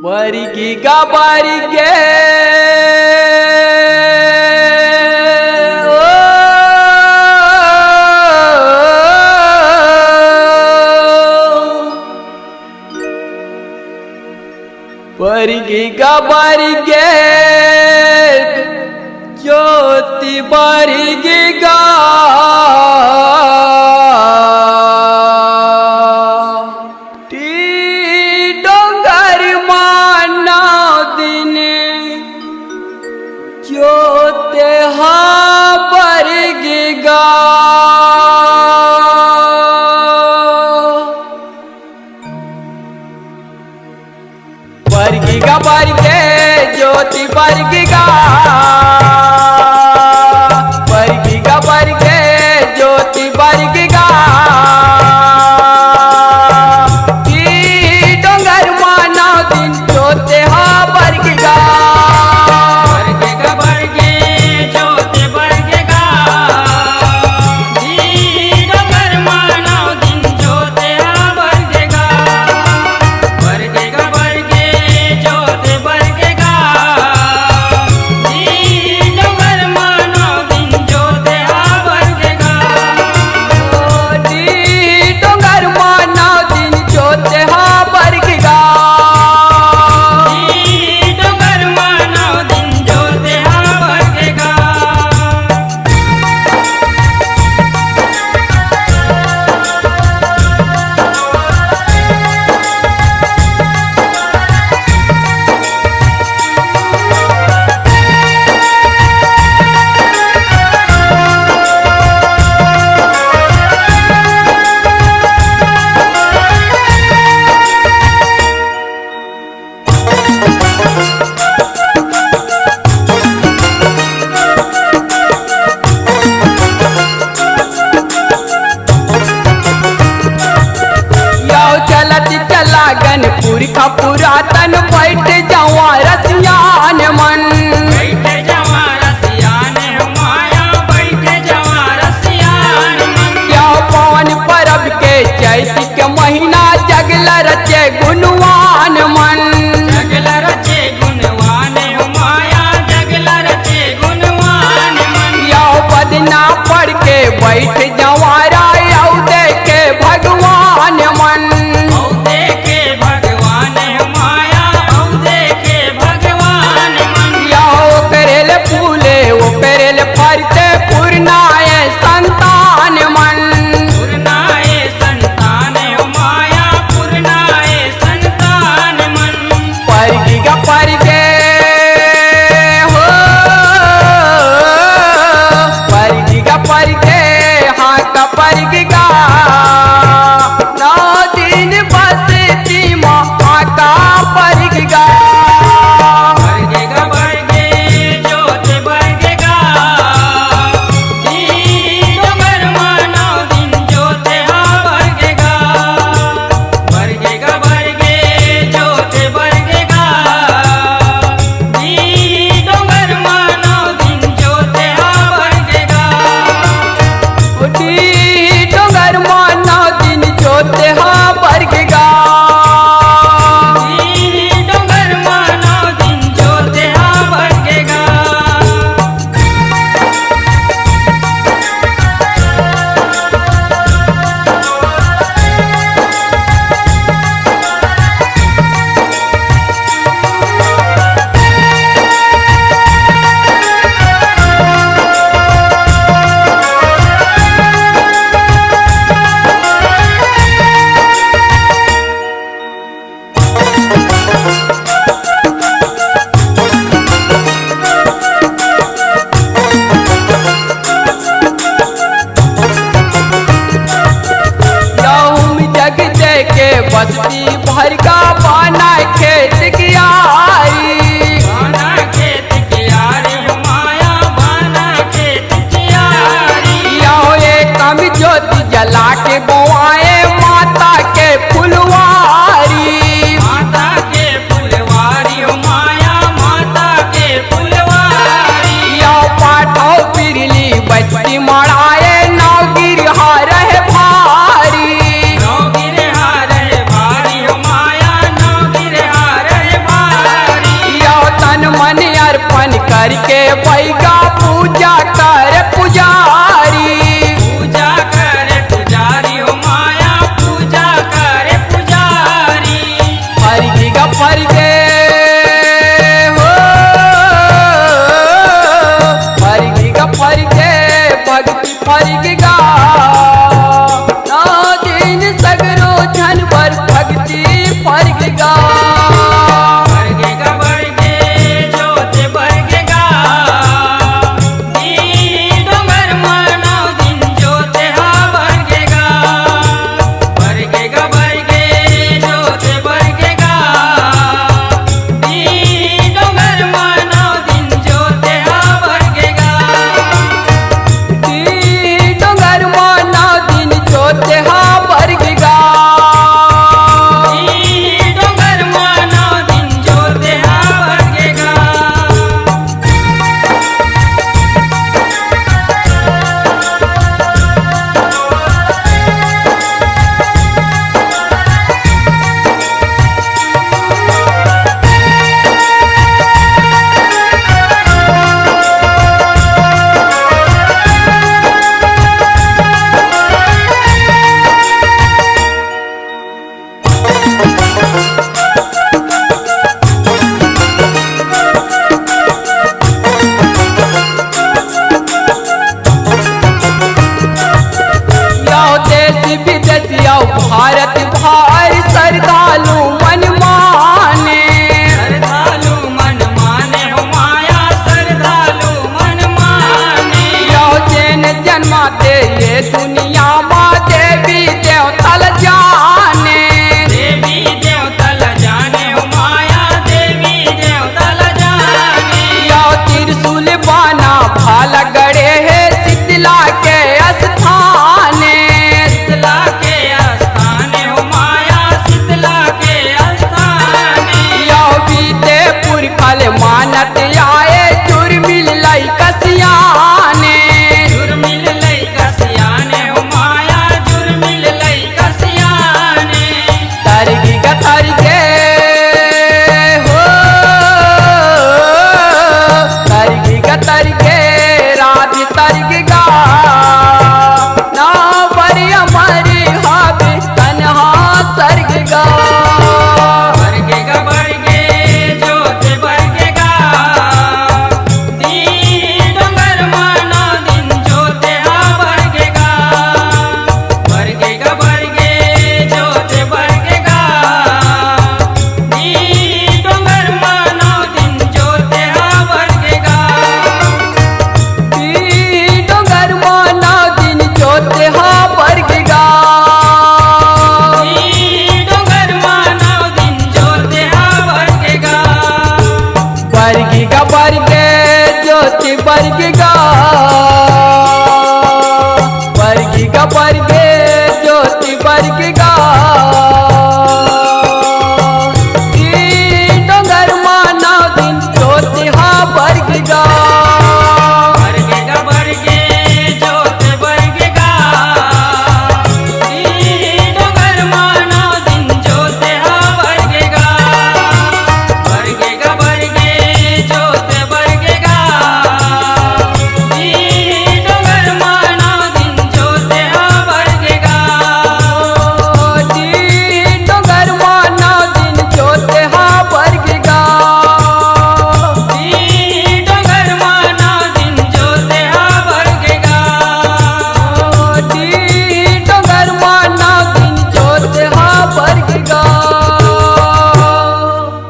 बरगी का बरगे बरगी का बरगे ज्योति बरगी का ज्योति बरगेगा बरगेगा बरगे ज्योति बरगेगा बरगेगा बरगे ज्योति बरगेगा की डोंगर माना दिन ज्योति बरगेगा पुरखा पुरातन बैठ जावा रसियान मन बैठ जावा रसियान माया बैठ जावा रसियान मन क्या पवन परब के चैत के महीना जगल रचे गुणवान मन जगल रचे गुणवान माया जगल रचे गुणवान मन या बदना पढ़ के बैठ जावा राय देखे भगवान मन फरते पूर्णाए संतान मन पूर्णाए संतान माया पूर्णाए संतान मन बरगेगा बरगे हो बरगेगा बरगे हाँ का बरगेगा 9 दिन बसती माँ का बरगेगा डोंगर माना यो भारत भार श्रद्धालु मन माने। श्रद्धालु मन माने हो माया श्रद्धालु मन माने। यो जैन जन्माते ये दुनिया माँ देवी देवतल जाने। देवी देवतल जाने हो माया देवी देवतल जाने। यो त्रिशूल बाना भाला गड़े है शीतला के स्थाने। शीतला के स्थाने हो माया शीतला के स्थाने। यो बीते पुरखल मानत आए चुरमिल लाई कसियाने। जुर्मिल लई कसियाने हो माया जुर्मिल लई कसियाने। तरगी गतर गे हो तरगी गतर गे राधि तरगी गा ना बरी हमारी हाबी तन्हा सर्ग गा। बरगेगा बरगे जोते बरगेगा दी डोंगर माना दिन जोते हा बरगेगा। बरगेगा बरगे जोते बरगेगा दी डोंगर माना दिन जोते हा बरगेगा। ई डोंगर माना दिन जोते हा बरग गा। दी डोंगर माना दिन जोते हा बरगेगा। बरगी गा बरगे ज्योति बरगी गा। बरगी गा बरगे ज्योति बरगी